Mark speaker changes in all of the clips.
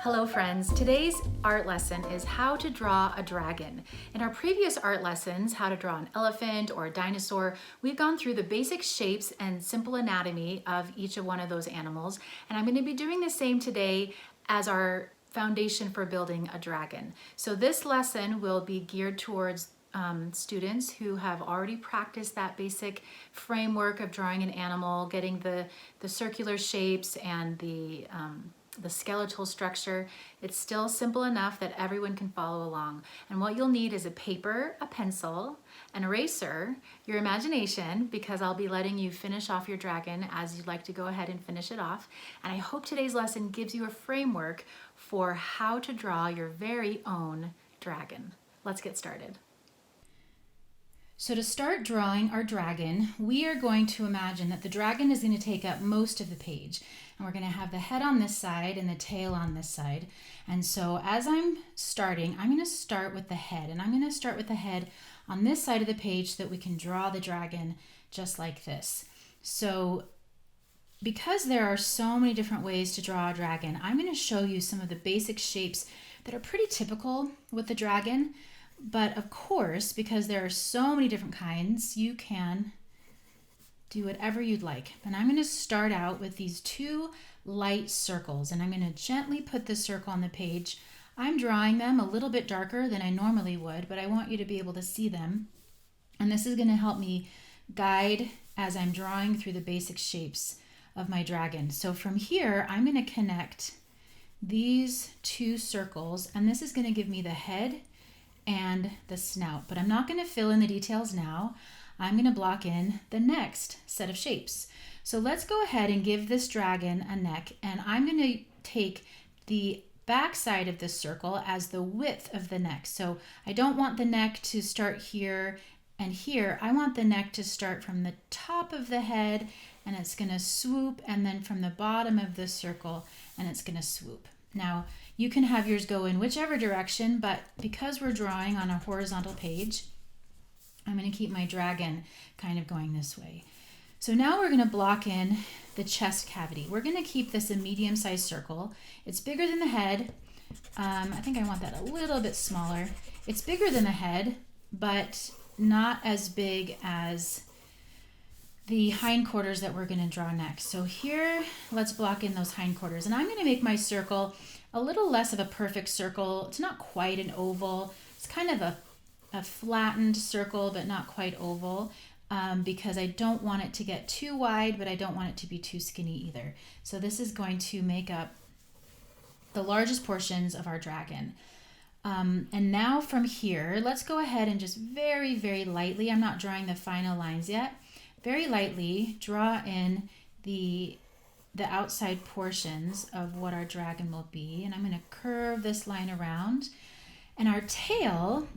Speaker 1: Hello friends, today's art lesson is how to draw a dragon. In our previous art lessons, how to draw an elephant or a dinosaur, we've gone through the basic shapes and simple anatomy of each of one of those animals, and I'm going to be doing the same today as our foundation for building a dragon. So this lesson will be geared towards students who have already practiced that basic framework of drawing an animal, getting the circular shapes and the skeletal structure. It's still simple enough that everyone can follow along. And what you'll need is a paper, a pencil, an eraser, your imagination, because I'll be letting you finish off your dragon as you'd like to go ahead and finish it off. And I hope today's lesson gives you a framework for how to draw your very own dragon. Let's get started. So to start drawing our dragon, we are going to imagine that the dragon is going to take up most of the page. And we're going to have the head on this side and the tail on this side. And so as I'm starting, I'm going to start with the head. And I'm going to start with the head on this side of the page so that we can draw the dragon just like this. So because there are so many different ways to draw a dragon, I'm going to show you some of the basic shapes that are pretty typical with the dragon. But of course, because there are so many different kinds, you can do whatever you'd like. And I'm going to start out with these two light circles, and I'm going to gently put the circle on the page. I'm drawing them a little bit darker than I normally would, but I want you to be able to see them. And this is going to help me guide as I'm drawing through the basic shapes of my dragon. So from here, I'm going to connect these two circles, and this is going to give me the head and the snout, but I'm not going to fill in the details now. I'm going to block in the next set of shapes. So let's go ahead and give this dragon a neck, and I'm going to take the back side of this circle as the width of the neck. So I don't want the neck to start here and here. I want the neck to start from the top of the head, and it's going to swoop, and then from the bottom of the circle, and it's going to swoop. Now, you can have yours go in whichever direction, but because we're drawing on a horizontal page, I'm going to keep my dragon kind of going this way. So now we're going to block in the chest cavity. We're going to keep this a medium-sized circle. It's bigger than the head. I think I want that a little bit smaller. It's bigger than the head, but not as big as the hindquarters that we're going to draw next. So here, let's block in those hindquarters. And I'm going to make my circle a little less of a perfect circle. It's not quite an oval. It's kind of a flattened circle, but not quite oval, because I don't want it to get too wide, but I don't want it to be too skinny either. So this is going to make up the largest portions of our dragon. And now from here, let's go ahead and just very, very lightly, I'm not drawing the final lines yet, very lightly draw in the outside portions of what our dragon will be. And I'm going to curve this line around. And our tail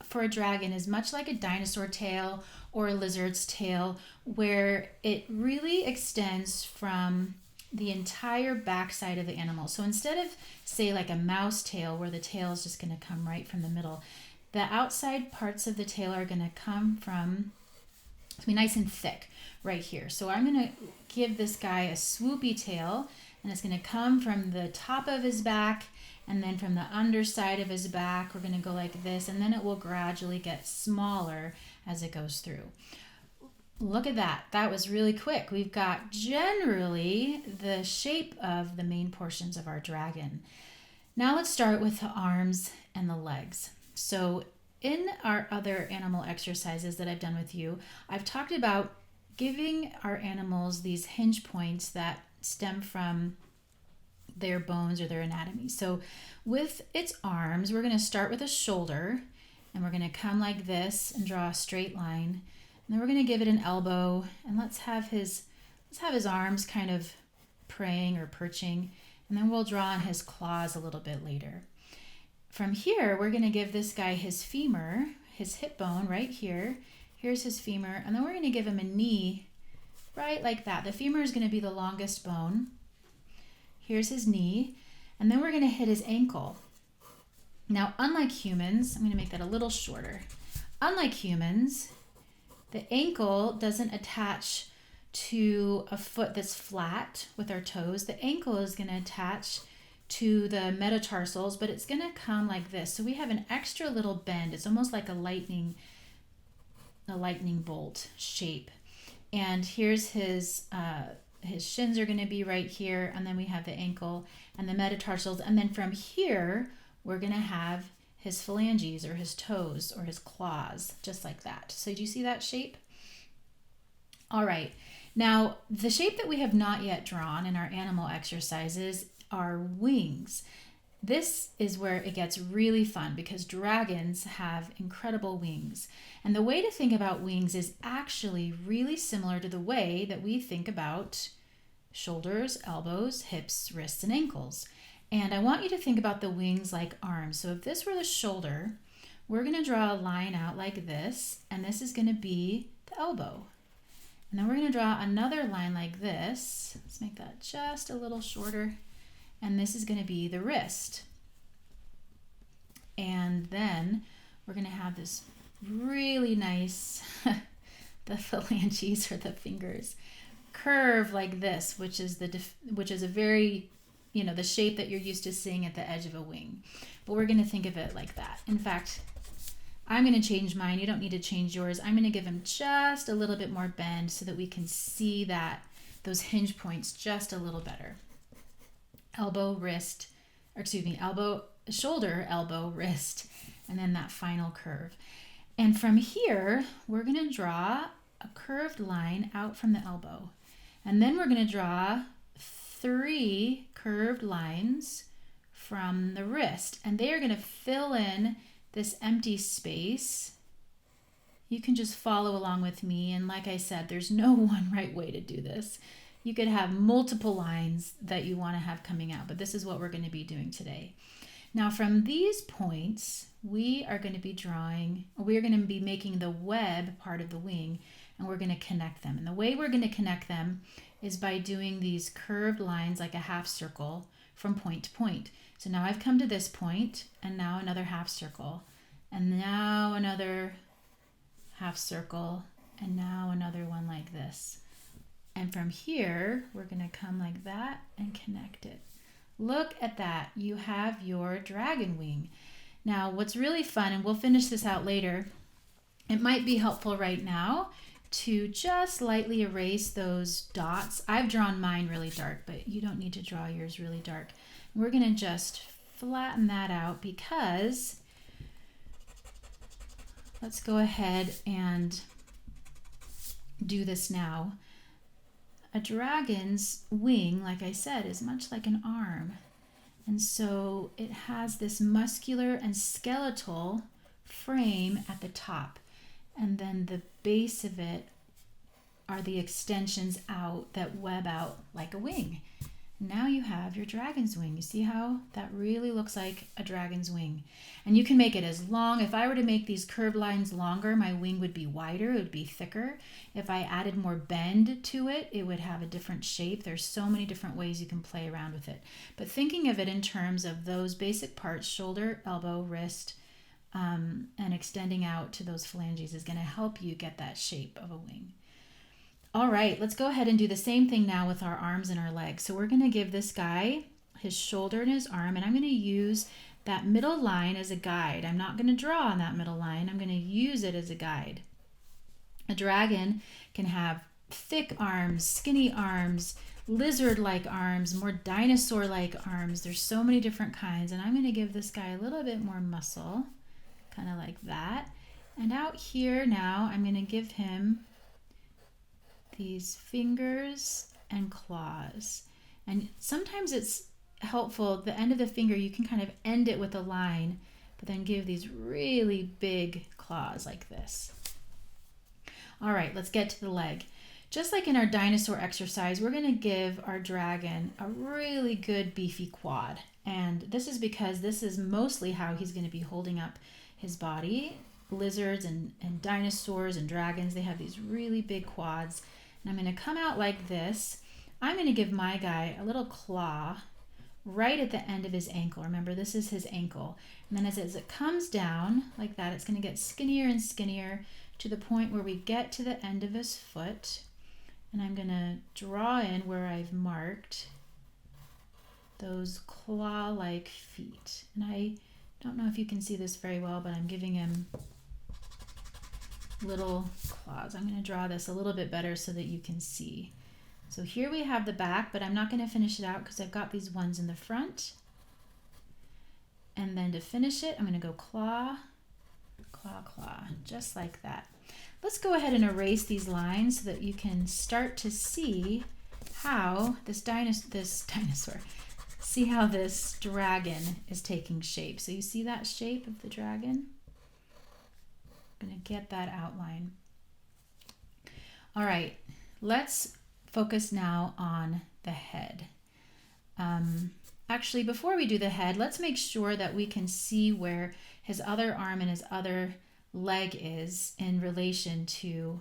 Speaker 1: for a dragon is much like a dinosaur tail or a lizard's tail, where it really extends from the entire backside of the animal. So instead of, say, like a mouse tail where the tail is just going to come right from the middle, the outside parts of the tail are going to come from, it's going to be nice and thick right here. So I'm going to give this guy a swoopy tail, and it's going to come from the top of his back, and then from the underside of his back, we're going to go like this, and then it will gradually get smaller as it goes through. Look at that. That was really quick. We've got generally the shape of the main portions of our dragon. Now let's start with the arms and the legs. So in our other animal exercises that I've done with you, I've talked about giving our animals these hinge points that stem from their bones or their anatomy. So with its arms, we're going to start with a shoulder, and we're going to come like this and draw a straight line. And then we're going to give it an elbow, and let's have his arms kind of praying or perching, and then we'll draw on his claws a little bit later. From here, we're going to give this guy his femur, his hip bone right here. Here's his femur, and then we're going to give him a knee right like that. The femur is going to be the longest bone. Here's his knee, and then we're going to hit his ankle. Now, unlike humans, I'm going to make that a little shorter. Unlike humans, the ankle doesn't attach to a foot that's flat with our toes. The ankle is going to attach to the metatarsals, but it's gonna come like this. So we have an extra little bend. It's almost like a lightning bolt shape. And here's his shins are gonna be right here, and then we have the ankle and the metatarsals, and then from here, we're gonna have his phalanges or his toes or his claws, just like that. So do you see that shape? All right, now the shape that we have not yet drawn in our animal exercises are wings. This is where it gets really fun because dragons have incredible wings. And the way to think about wings is actually really similar to the way that we think about shoulders, elbows, hips, wrists, and ankles. And I want you to think about the wings like arms. So if this were the shoulder, we're going to draw a line out like this, and this is going to be the elbow. And then we're going to draw another line like this. Let's make that just a little shorter. And this is going to be the wrist. And then we're going to have this really nice, the phalanges or the fingers, curve like this, which is a very, the shape that you're used to seeing at the edge of a wing. But we're going to think of it like that. In fact, I'm going to change mine. You don't need to change yours. I'm going to give him just a little bit more bend so that we can see those hinge points just a little better. Shoulder, elbow, wrist, and then that final curve. And from here, we're going to draw a curved line out from the elbow. And then we're going to draw 3 curved lines from the wrist. And they are going to fill in this empty space. You can just follow along with me. And like I said, there's no one right way to do this. You could have multiple lines that you want to have coming out, but this is what we're going to be doing today. Now from these points, we are going to be making the web part of the wing, and we're going to connect them. And the way we're going to connect them is by doing these curved lines like a half circle from point to point. So now I've come to this point, and now another half circle, and now another half circle, and now another one like this. And from here, we're going to come like that and connect it. Look at that. You have your dragon wing. Now, what's really fun, and we'll finish this out later, it might be helpful right now to just lightly erase those dots. I've drawn mine really dark, but you don't need to draw yours really dark. We're going to just flatten that out because let's go ahead and do this now. A dragon's wing, like I said, is much like an arm. And so it has this muscular and skeletal frame at the top. And then the base of it are the extensions out that web out like a wing. Now you have your dragon's wing. You see how that really looks like a dragon's wing? And you can make it as long. If I were to make these curved lines longer, my wing would be wider, it would be thicker. If I added more bend to it, it would have a different shape. There's so many different ways you can play around with it. But thinking of it in terms of those basic parts, shoulder, elbow, wrist, and extending out to those phalanges is going to help you get that shape of a wing. All right, let's go ahead and do the same thing now with our arms and our legs. So we're going to give this guy his shoulder and his arm, and I'm going to use that middle line as a guide. I'm not going to draw on that middle line. I'm going to use it as a guide. A dragon can have thick arms, skinny arms, lizard-like arms, more dinosaur-like arms. There's so many different kinds, and I'm going to give this guy a little bit more muscle, kind of like that. And out here now, I'm going to give him these fingers and claws. And sometimes it's helpful, the end of the finger, you can kind of end it with a line, but then give these really big claws like this. All right, let's get to the leg. Just like in our dinosaur exercise, we're going to give our dragon a really good beefy quad. And this is because this is mostly how he's going to be holding up his body. Lizards and dinosaurs and dragons, they have these really big quads. And I'm going to come out like this. I'm going to give my guy a little claw right at the end of his ankle. Remember, this is his ankle. And then as it comes down like that, it's going to get skinnier and skinnier to the point where we get to the end of his foot. And I'm going to draw in where I've marked those claw-like feet. And I don't know if you can see this very well, but I'm giving him little claws. I'm going to draw this a little bit better so that you can see. So here we have the back, but I'm not going to finish it out because I've got these ones in the front. And then to finish it, I'm going to go claw, claw, claw, just like that. Let's go ahead and erase these lines so that you can start to see how this dinosaur, see how this dragon is taking shape. So you see that shape of the dragon? I'm going to get that outline. All right, let's focus now on the head. Actually, before we do the head, let's make sure that we can see where his other arm and his other leg is in relation to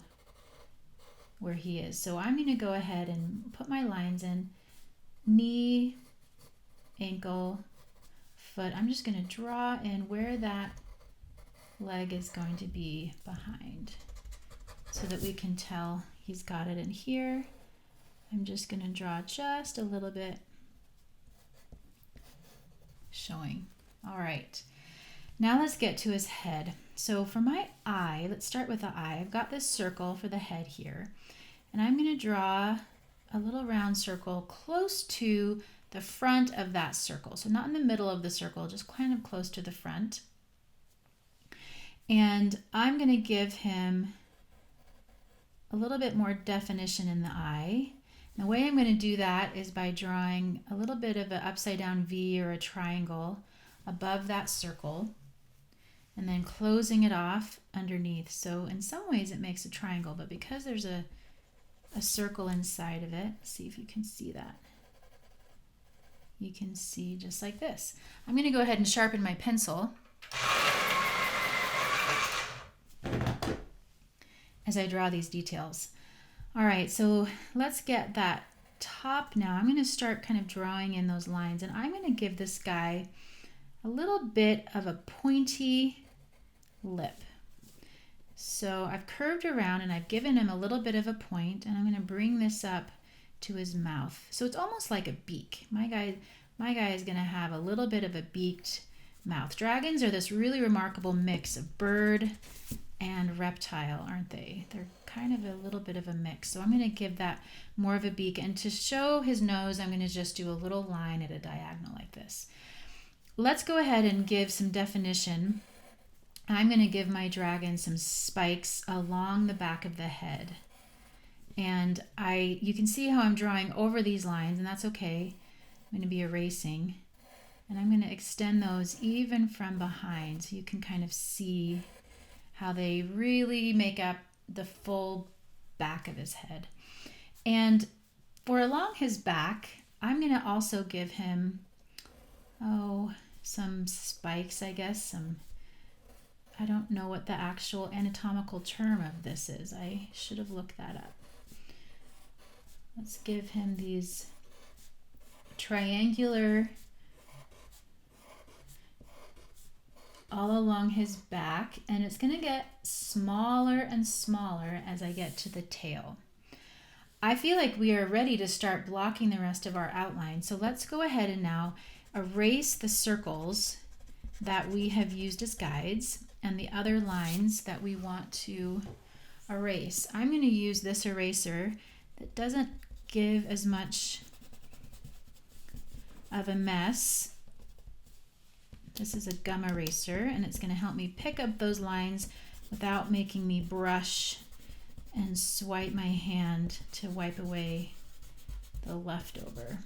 Speaker 1: where he is. So I'm going to go ahead and put my lines in knee, ankle, foot. I'm just going to draw in where that leg is going to be behind so that we can tell he's got it in here. I'm just going to draw just a little bit showing. All right, now let's get to his head. So for my eye, let's start with the eye. I've got this circle for the head here, and I'm going to draw a little round circle close to the front of that circle. So not in the middle of the circle, just kind of close to the front. And I'm going to give him a little bit more definition in the eye. The way I'm going to do that is by drawing a little bit of an upside down V or a triangle above that circle and then closing it off underneath. So in some ways it makes a triangle, but because there's a circle inside of it, see if you can see that. You can see just like this. I'm going to go ahead and sharpen my pencil as I draw these details. All right, so let's get that top now. I'm going to start kind of drawing in those lines, and I'm going to give this guy a little bit of a pointy lip. So I've curved around and I've given him a little bit of a point, and I'm going to bring this up to his mouth. So it's almost like a beak. My guy is going to have a little bit of a beaked mouth. Dragons are this really remarkable mix of bird and reptile, aren't they? They're kind of a little bit of a mix. So I'm going to give that more of a beak, and to show his nose, I'm going to just do a little line at a diagonal like this. Let's go ahead and give some definition. I'm going to give my dragon some spikes along the back of the head. And you can see how I'm drawing over these lines, and that's okay. I'm going to be erasing, and I'm going to extend those even from behind so you can kind of see how they really make up the full back of his head. And for along his back, I'm going to also give him, some spikes, I guess. I don't know what the actual anatomical term of this is. I should have looked that up. Let's give him these triangular all along his back, and it's going to get smaller and smaller as I get to the tail. I feel like we are ready to start blocking the rest of our outline. So let's go ahead and now erase the circles that we have used as guides and the other lines that we want to erase. I'm going to use this eraser that doesn't give as much of a mess. This is a gum eraser, and it's going to help me pick up those lines without making me brush and swipe my hand to wipe away the leftover.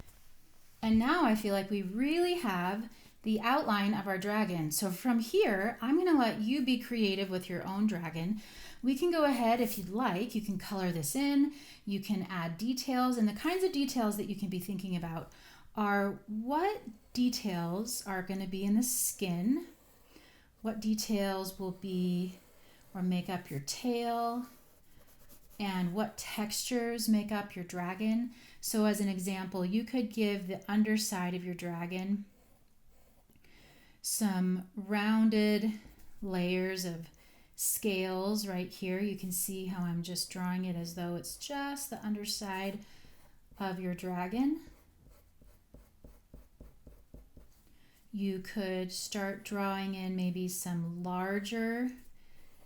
Speaker 1: And now I feel like we really have the outline of our dragon. So from here, I'm going to let you be creative with your own dragon. We can go ahead, if you'd like, you can color this in, you can add details, and the kinds of details that you can be thinking about are what details are going to be in the skin, what details will be or make up your tail, and what textures make up your dragon. So as an example, you could give the underside of your dragon some rounded layers of scales right here. You can see how I'm just drawing it as though it's just the underside of your dragon. you could start drawing in maybe some larger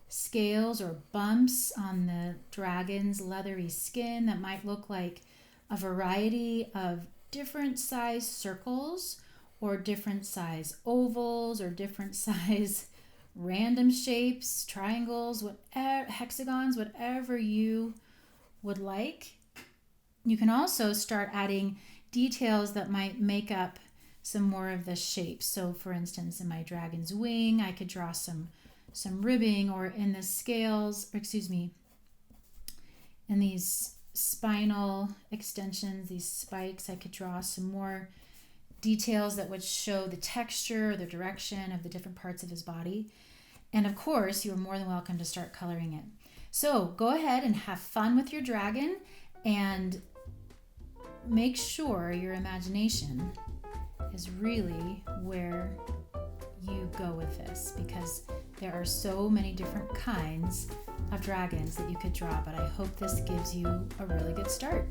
Speaker 1: scales or bumps on the dragon's leathery skin that might look like a variety of different size circles or different size ovals or different size random shapes, triangles, whatever, hexagons, whatever you would like. You can also start adding details that might make up some more of the shapes. So for instance, in my dragon's wing, I could draw some ribbing, or in the scales, or excuse me, in these spinal extensions, these spikes, I could draw some more details that would show the texture or the direction of the different parts of his body. And of course, you're more than welcome to start coloring it. So go ahead and have fun with your dragon, and make sure your imagination is really where you go with this, because there are so many different kinds of dragons that you could draw, but I hope this gives you a really good start.